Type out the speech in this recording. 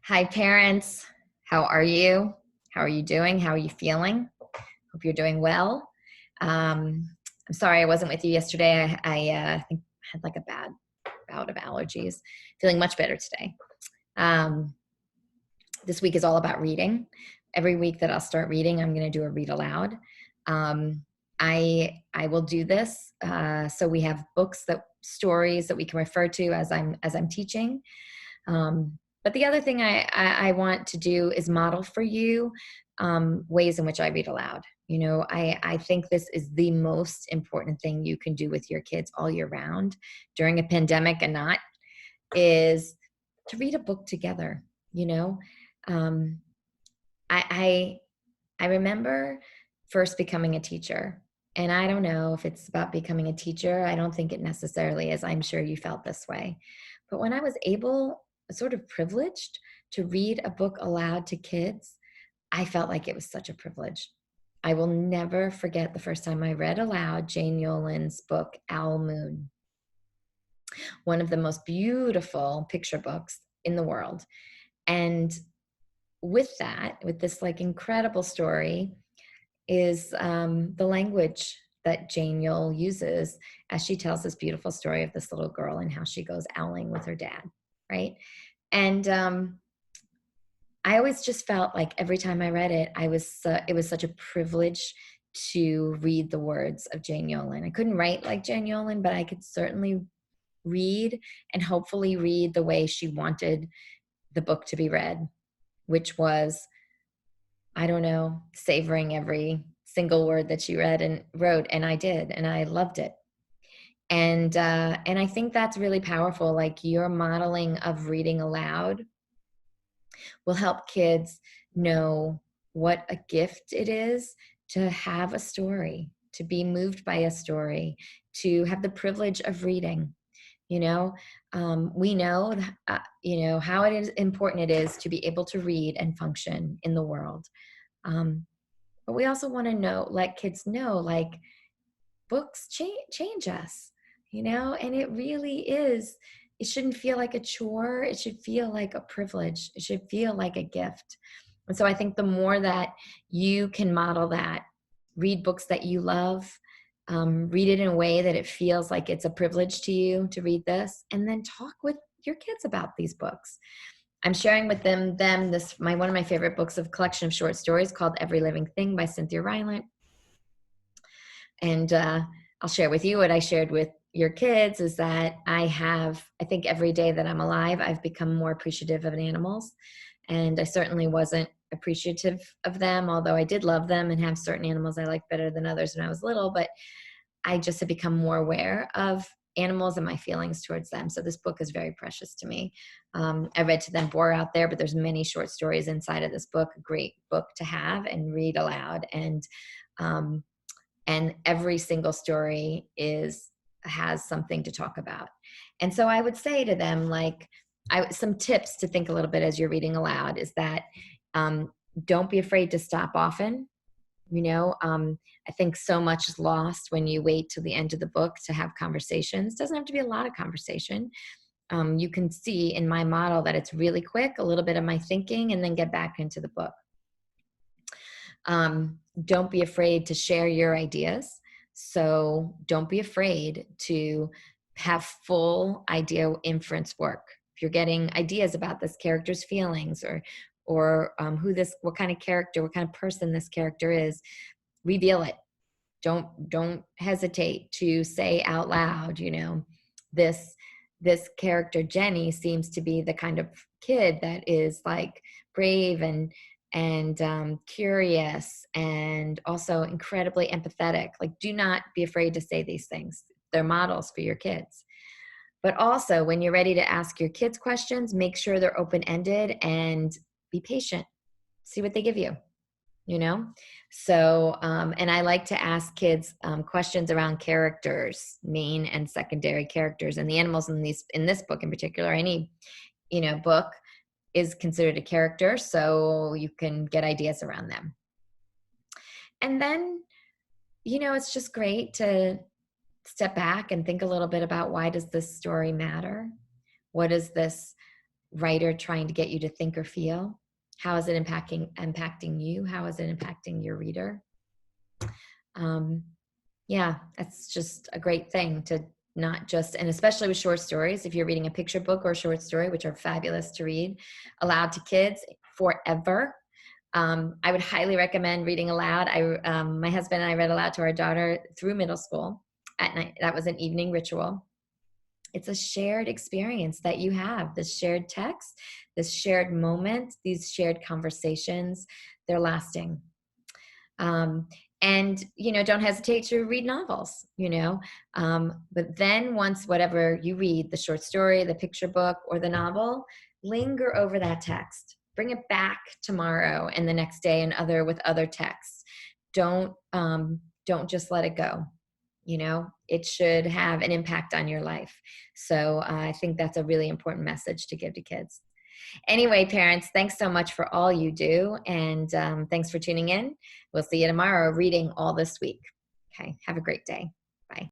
Hi, parents. How are you? How are you doing? How are you feeling? Hope you're doing well. I'm sorry I wasn't with you yesterday. I think I had like a bad bout of allergies. Feeling much better today. Um, this week is all about reading. Every week that I'll start reading, I'm going to do a read aloud. Um, I will do this. So we have stories that we can refer to as I'm teaching. But the other thing I want to do is model for you ways in which I read aloud. I think this is the most important thing you can do with your kids all year round during a pandemic and not, is to read a book together. You know, um, I, I remember first becoming a teacher, and I don't know if it's about becoming a teacher. I don't think it necessarily is. I'm sure you felt this way. But when I was able, sort of privileged, to read a book aloud to kids, I felt like it was such a privilege. I will never forget the first time I read aloud Jane Yolen's book, Owl Moon, one of the most beautiful picture books in the world. And with this like incredible story, is the language that Jane Yule uses as she tells this beautiful story of this little girl and how she goes owling with her dad, right? And I always just felt like every time I read it, it was such a privilege to read the words of Jane Yolen. I couldn't write like Jane Yolen, but I could certainly read, and hopefully read the way she wanted the book to be read, which was, I don't know, savoring every single word that she read and wrote, and I did, and I loved it. And I think that's really powerful. Like, your modeling of reading aloud will help kids know what a gift it is to have a story, to be moved by a story, to have the privilege of reading. We know, how it is important it is to be able to read and function in the world. But we also want to let kids know, like, books change us, and it really is. It shouldn't feel like a chore. It should feel like a privilege. It should feel like a gift. And so I think the more that you can model that, read books that you love, read it in a way that it feels like it's a privilege to you to read this, and then talk with your kids about these books. I'm sharing with them this one of my favorite books, of collection of short stories called Every Living Thing by Cynthia Rylant. And I'll share with you what I shared with your kids, is that I think every day that I'm alive, I've become more appreciative of animals. And I certainly wasn't appreciative of them, although I did love them and have certain animals I liked better than others when I was little. But I just have become more aware of animals and my feelings towards them. So this book is very precious to me. I read To Them Bore Out There, but there's many short stories inside of this book. A great book to have and read aloud. And every single story has something to talk about. And so I would say to them, like, some tips to think a little bit as you're reading aloud is that, don't be afraid to stop often. I think so much is lost when you wait till the end of the book to have conversations. It doesn't have to be a lot of conversation. You can see in my model that it's really quick, a little bit of my thinking, and then get back into the book. Don't be afraid to share your ideas. So don't be afraid to have full idea inference work. If you're getting ideas about this character's feelings, or what kind of character, what kind of person this character is, reveal it. Don't hesitate to say out loud, this character Jenny seems to be the kind of kid that is like brave and curious, and also incredibly empathetic. Like, do not be afraid to say these things. They're models for your kids. But also, when you're ready to ask your kids questions, make sure they're open-ended and be patient. See what they give you. So, and I like to ask kids questions around characters, main and secondary characters, and the animals in this book in particular. Any, book is considered a character, so you can get ideas around them. And then, it's just great to step back and think a little bit about, why does this story matter? What does this writer trying to get you to think or feel? How is it impacting you? How is it impacting your reader? Yeah, that's just a great thing to not just, and especially with short stories, if you're reading a picture book or a short story, which are fabulous to read aloud to kids forever. I would highly recommend reading aloud. My husband and I read aloud to our daughter through middle school at night. That was an evening ritual. It's a shared experience that you have, this shared text, this shared moment, these shared conversations. They're lasting. um, and don't hesitate to read novels. But then once whatever you read, the short story, the picture book, or the novel, linger over that text, bring it back tomorrow and the next day and with other texts. Don't just let it go. It should have an impact on your life. So I think that's a really important message to give to kids. Anyway, parents, thanks so much for all you do. And thanks for tuning in. We'll see you tomorrow reading all this week. Okay. Have a great day. Bye.